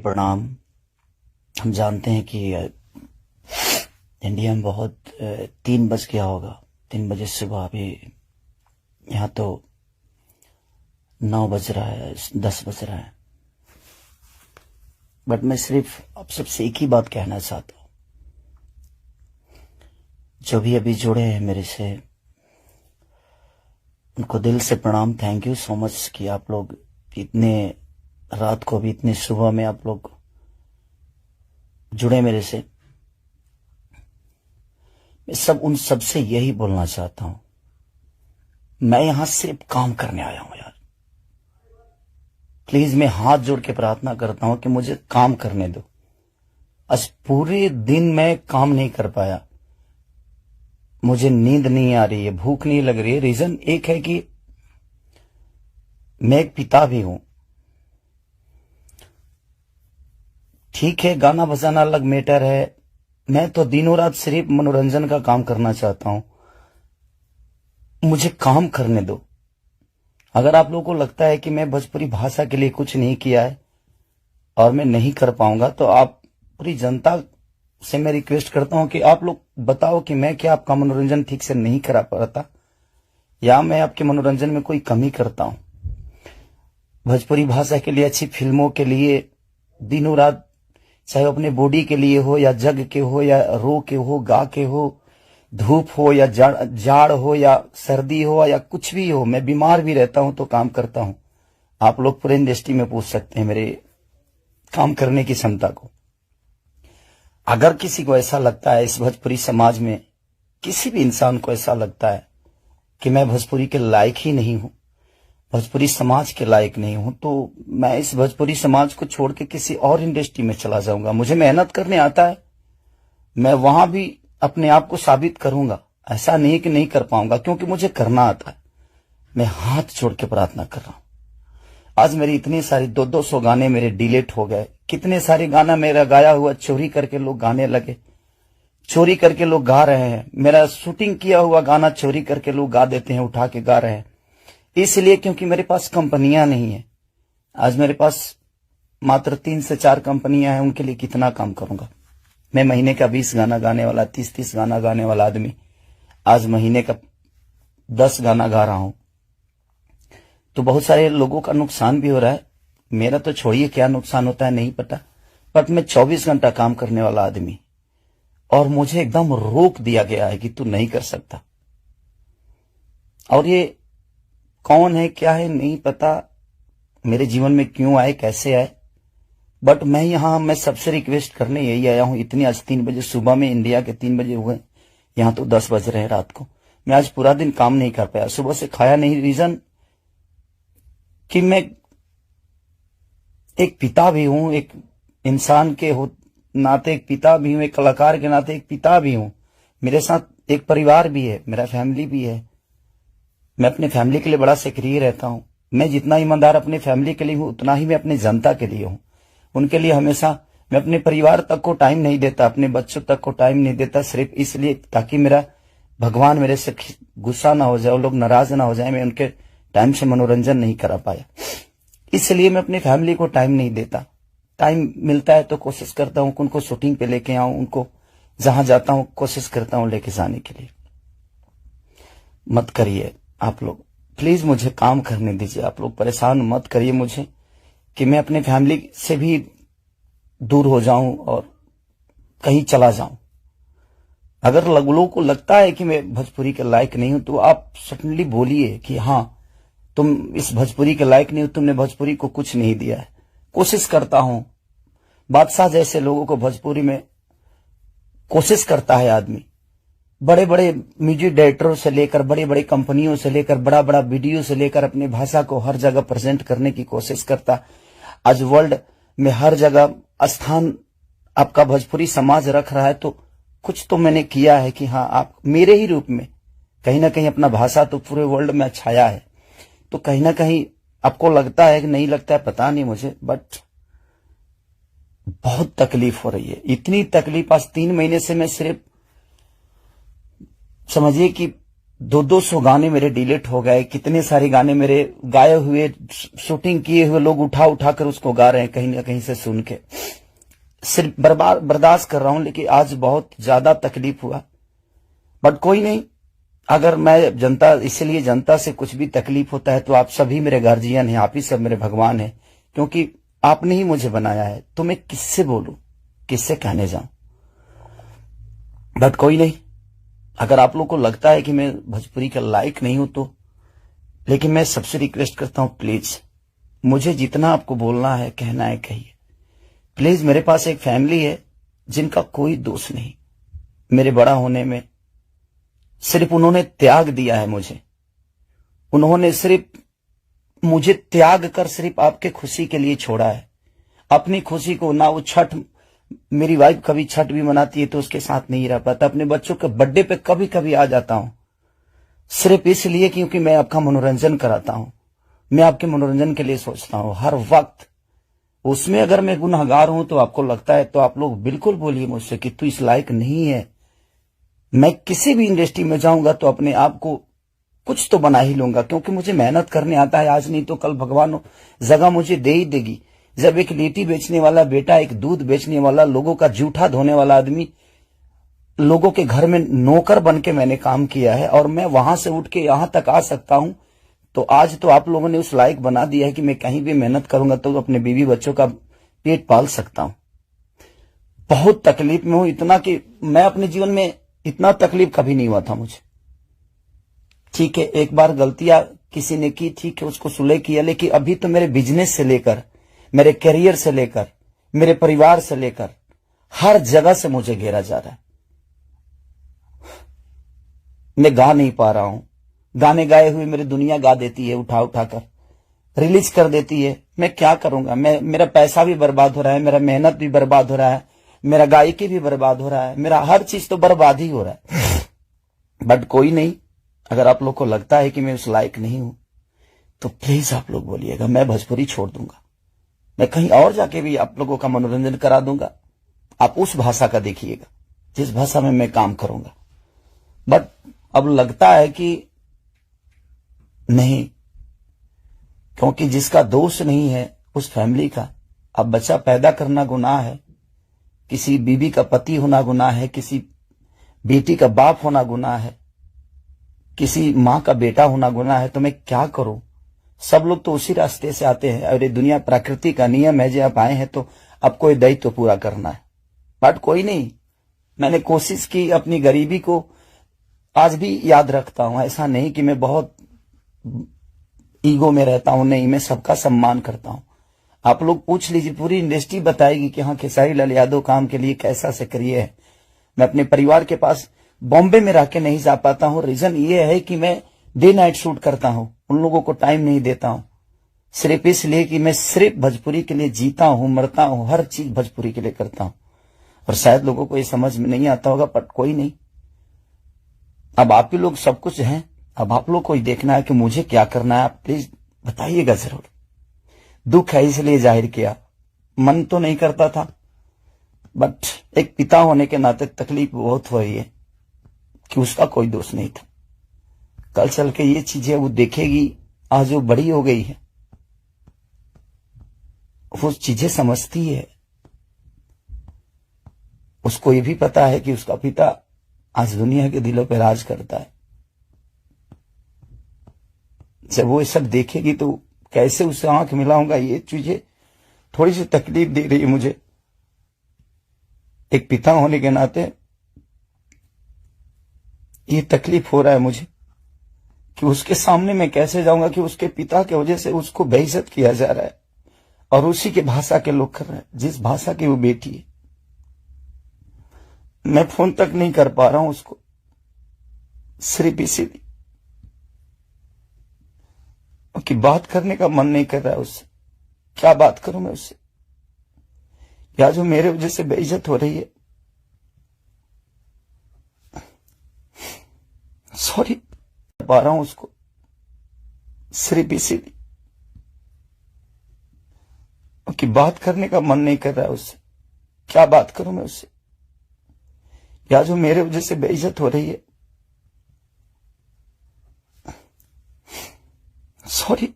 प्रणाम। हम जानते हैं कि इंडिया में बहुत 3 बज गया होगा, 3 बजे सुबह। अभी यहाँ तो 9 बज रहा है, 10 बज रहा है। बट मैं सिर्फ आप सबसे एक ही बात कहना चाहता हूँ, जो भी अभी जुड़े हैं मेरे से, उनको दिल से प्रणाम। थैंक यू सो मच कि आप लोग इतने रात को भी, इतने सुबह में आप लोग जुड़े मेरे से। मैं उन सबसे यही बोलना चाहता हूं, मैं यहां सिर्फ काम करने आया हूं यार। प्लीज मैं हाथ जोड़ के प्रार्थना करता हूं कि मुझे काम करने दो। आज पूरे दिन मैं काम नहीं कर पाया, मुझे नींद नहीं आ रही है, भूख नहीं लग रही है। रीजन एक है कि मैं एक पिता भी हूं। ठीक है, गाना बजाना अलग मैटर है, मैं तो दिनों रात सिर्फ मनोरंजन का काम करना चाहता हूं। मुझे काम करने दो। अगर आप लोगों को लगता है कि मैं भोजपुरी भाषा के लिए कुछ नहीं किया है और मैं नहीं कर पाऊंगा, तो आप पूरी जनता से मैं रिक्वेस्ट करता हूं कि आप लोग बताओ कि मैं क्या आपका मनोरंजन ठीक से नहीं करा पाता, या मैं आपके मनोरंजन में कोई कमी करता हूं। भोजपुरी भाषा के लिए, अच्छी फिल्मों के लिए दिनों रात, चाहे अपने बॉडी के लिए हो या जग के हो या रो के हो, गा के हो, धूप हो या जाड़ हो या सर्दी हो या कुछ भी हो, मैं बीमार भी रहता हूं तो काम करता हूं। आप लोग पूरे इंडस्ट्री में पूछ सकते हैं मेरे काम करने की क्षमता को। अगर किसी को ऐसा लगता है, इस भोजपुरी समाज में किसी भी इंसान को ऐसा लगता है कि मैं भोजपुरी के लायक ही नहीं हूं, भोजपुरी समाज के लायक नहीं हूं, तो मैं इस भोजपुरी समाज को छोड़ के किसी और इंडस्ट्री में चला जाऊंगा। मुझे मेहनत करने आता है, मैं वहां भी अपने आप को साबित करूंगा। ऐसा नहीं कि नहीं कर पाऊंगा, क्योंकि मुझे करना आता है। मैं हाथ जोड़ के प्रार्थना कर रहा हूं। आज मेरी इतनी सारी 200 गाने मेरे डिलीट हो गए। कितने सारे गाना मेरा गाया हुआ चोरी करके लोग गाने लगे, चोरी करके लोग गा रहे हैं। मेरा शूटिंग किया हुआ गाना चोरी करके लोग गा देते हैं, उठा के गा रहे हैं। इसलिए क्योंकि मेरे पास कंपनियां नहीं है। आज मेरे पास मात्र 3 से 4 कंपनियां हैं, उनके लिए कितना काम करूंगा मैं। महीने का 20 गाना गाने वाला, 30 गाना गाने वाला आदमी आज महीने का 10 गाना गा रहा हूं। तो बहुत सारे लोगों का नुकसान भी हो रहा है। मेरा तो छोड़िए क्या नुकसान होता है नहीं पता, बट मैं 24 घंटा काम करने वाला आदमी, और मुझे एकदम रोक दिया गया है कि तू नहीं कर सकता। और ये कौन है क्या है नहीं पता, मेरे जीवन में क्यों आए, कैसे आए, बट मैं सबसे रिक्वेस्ट करने यही आया हूं। इतनी आज 3 बजे सुबह में, इंडिया के 3 बजे हुए, यहां तो 10 बज रहे हैं रात को। मैं आज पूरा दिन काम नहीं कर पाया, सुबह से खाया नहीं। रीजन कि मैं एक पिता भी हूं, एक इंसान के नाते एक पिता भी हूं, एक कलाकार के नाते एक पिता भी हूं। मेरे साथ एक परिवार भी है, मेरा फैमिली भी है। मैं अपने फैमिली के लिए बड़ा सक्रिय रहता हूं। मैं जितना ईमानदार अपने फैमिली के लिए हूं, उतना ही मैं अपने जनता के लिए हूं। उनके लिए हमेशा मैं अपने परिवार तक को टाइम नहीं देता, अपने बच्चों तक को टाइम नहीं देता, सिर्फ इसलिए ताकि मेरा भगवान मेरे से गुस्सा ना हो जाए, वो लोग नाराज ना हो जाए, मैं उनके टाइम से मनोरंजन नहीं करा पाया। इसलिए मैं अपनी फैमिली को टाइम नहीं देता। टाइम मिलता है तो कोशिश करता हूं कि उनको शूटिंग पे लेके आऊं, उनको जहां जाता हूं कोशिश करता हूं लेके जाने के लिए। मत करिए आप लोग, प्लीज मुझे काम करने दीजिए। आप लोग परेशान मत करिए मुझे कि मैं अपने फैमिली से भी दूर हो जाऊं और कहीं चला जाऊं। अगर लोगों को लगता है कि मैं भोजपुरी के लायक नहीं हूं, तो आप सडनली बोलिए कि हाँ, तुम इस भोजपुरी के लायक नहीं हो, तुमने भोजपुरी को कुछ नहीं दिया है। कोशिश करता हूं, बादशाह जैसे लोगों को भोजपुरी में कोशिश करता है आदमी। बड़े बड़े म्यूजिक डायरेक्टरों से लेकर, बड़े बड़े कंपनियों से लेकर, बड़ा बड़ा वीडियो से लेकर अपनी भाषा को हर जगह प्रेजेंट करने की कोशिश करता। आज वर्ल्ड में हर जगह स्थान आपका भोजपुरी समाज रख रहा है, तो कुछ तो मैंने किया है कि हाँ, आप मेरे ही रूप में कहीं ना कहीं अपना भाषा तो पूरे वर्ल्ड में छाया है। तो कहीं ना कहीं आपको लगता है कि नहीं लगता है, पता नहीं मुझे, बट बहुत तकलीफ हो रही है। इतनी तकलीफ आज 3 महीने से मैं सिर्फ समझिए कि 200 गाने मेरे डिलीट हो गए। कितने सारे गाने मेरे गाए हुए, शूटिंग किए हुए लोग उठा उठा कर उसको गा रहे हैं कहीं ना कहीं से सुन के। सिर्फ बर्दाश्त कर रहा हूं, लेकिन आज बहुत ज्यादा तकलीफ हुआ। बट कोई नहीं, अगर मैं इसलिए जनता से कुछ भी तकलीफ होता है तो आप सभी मेरे गार्जियन हैं, आप ही सब मेरे भगवान हैं, क्योंकि आपने ही मुझे बनाया है। तो मैं किससे बोलूं, किससे कहने जाऊं। बट कोई नहीं, अगर आप लोग को लगता है कि मैं भोजपुरी का लायक नहीं हूं तो, लेकिन मैं सबसे रिक्वेस्ट करता हूं, प्लीज मुझे जितना आपको बोलना है, कहना है, कहिए प्लीज। मेरे पास एक फैमिली है जिनका कोई दोष नहीं मेरे बड़ा होने में। सिर्फ उन्होंने त्याग दिया है मुझे, उन्होंने सिर्फ मुझे त्याग कर सिर्फ आपके खुशी के लिए छोड़ा है। अपनी खुशी को ना, वो छठ, मेरी वाइफ कभी छठ भी मनाती है तो उसके साथ नहीं रह पाता। अपने बच्चों के बर्थडे पे कभी कभी आ जाता हूं, सिर्फ इसलिए क्योंकि मैं आपका मनोरंजन कराता हूं। मैं आपके मनोरंजन के लिए सोचता हूं हर वक्त। उसमें अगर मैं गुनहगार हूं तो आपको लगता है तो आप लोग बिल्कुल बोलिए मुझसे कि तू इस लायक नहीं है। मैं किसी भी इंडस्ट्री में जाऊंगा तो अपने आप को कुछ तो बना ही लूंगा, क्योंकि मुझे मेहनत करने आता है। आज नहीं तो कल भगवान जगह मुझे दे ही देगी। जब एक लिट्टी बेचने वाला बेटा, एक दूध बेचने वाला, लोगों का जूठा धोने वाला आदमी, लोगों के घर में नौकर बन के मैंने काम किया है और मैं वहां से उठ के यहां तक आ सकता हूं, तो आज तो आप लोगों ने उस लायक बना दिया है कि मैं कहीं भी मेहनत करूंगा तो अपने बीवी बच्चों का पेट पाल सकता हूं। बहुत तकलीफ में हूं, इतना कि मैं अपने जीवन में इतना तकलीफ कभी नहीं हुआ था मुझे। ठीक है, एक बार गलतियां किसी ने की, ठीक है, उसको सुलह किया, लेकिन अभी तो मेरे बिजनेस से लेकर, मेरे करियर से लेकर, मेरे परिवार से लेकर हर जगह से मुझे घेरा जा रहा है। मैं गा नहीं पा रहा हूं। गाने गाए हुए मेरी दुनिया गा देती है, उठा उठा कर रिलीज कर देती है। मैं क्या करूंगा? मेरा पैसा भी बर्बाद हो रहा है, मेरा मेहनत भी बर्बाद हो रहा है, मेरा गायकी भी बर्बाद हो रहा है, मेरा हर चीज तो बर्बाद ही हो रहा है। बट कोई नहीं, अगर आप लोग को लगता है कि मैं उस लायक नहीं हूं तो प्लीज आप लोग बोलिएगा, मैं भोजपुरी छोड़ दूंगा। मैं कहीं और जाके भी आप लोगों का मनोरंजन करा दूंगा। आप उस भाषा का देखिएगा जिस भाषा में मैं काम करूंगा। बट अब लगता है कि नहीं, क्योंकि जिसका दोष नहीं है उस फैमिली का, अब बच्चा पैदा करना गुनाह है, किसी बीबी का पति होना गुनाह है, किसी बेटी का बाप होना गुनाह है, किसी मां का बेटा होना गुनाह है। तो मैं क्या करूं? सब लोग तो उसी रास्ते से आते हैं और ये दुनिया प्रकृति का नियम है, जो आप आए हैं तो आपको ये दायित्व तो पूरा करना है। बट कोई नहीं, मैंने कोशिश की, अपनी गरीबी को आज भी याद रखता हूं। ऐसा नहीं कि मैं बहुत ईगो में रहता हूं, नहीं, मैं सबका सम्मान करता हूं। आप लोग पूछ लीजिए, पूरी इंडस्ट्री बताएगी कि हाँ, खेसारी लाल यादव काम के लिए कैसा सक्रिय है। मैं अपने परिवार के पास बॉम्बे में रह के नहीं जा पाता हूं। रीजन ये है कि मैं डे नाइट शूट करता हूं, उन लोगों को टाइम नहीं देता हूं, सिर्फ इसलिए कि मैं सिर्फ भोजपुरी के लिए जीता हूं, मरता हूं, हर चीज भोजपुरी के लिए करता हूं। और शायद लोगों को ये समझ में नहीं आता होगा, पर कोई नहीं, अब आप ही लोग सब कुछ हैं। अब आप लोग को ही देखना है कि मुझे क्या करना है। आप प्लीज बताइएगा जरूर। दुख है इसलिए जाहिर किया, मन तो नहीं करता था, बट एक पिता होने के नाते तकलीफ बहुत हुई है कि उसका कोई दोष नहीं था। कल चल के ये चीजें वो देखेगी, आज वो बड़ी हो गई है, वो चीजें समझती है। उसको ये भी पता है कि उसका पिता आज दुनिया के दिलों पर राज करता है। जब वो ये सब देखेगी तो कैसे उससे आंख मिलाऊंगा, ये चीजें थोड़ी सी तकलीफ दे रही है मुझे। एक पिता होने के नाते ये तकलीफ हो रहा है मुझे कि उसके सामने मैं कैसे जाऊंगा कि उसके पिता की वजह से उसको बेइज्जत किया जा रहा है और उसी के भाषा के लोग कर रहे हैं, जिस भाषा की वो बेटी है। मैं फोन तक नहीं कर पा रहा हूं उसको, सिर्फ इसीलिए कि बात करने का मन नहीं कर रहा है उससे। क्या बात करूं मैं उससे, या जो मेरे वजह से बेइज्जत हो रही है। सॉरी, पा रहा हूं उसको, सिर्फ इसीलिए कि बात करने का मन नहीं कर रहा है उससे। क्या बात करूं मैं उससे, या जो मेरे वजह से बेइज्जत हो रही है। सॉरी।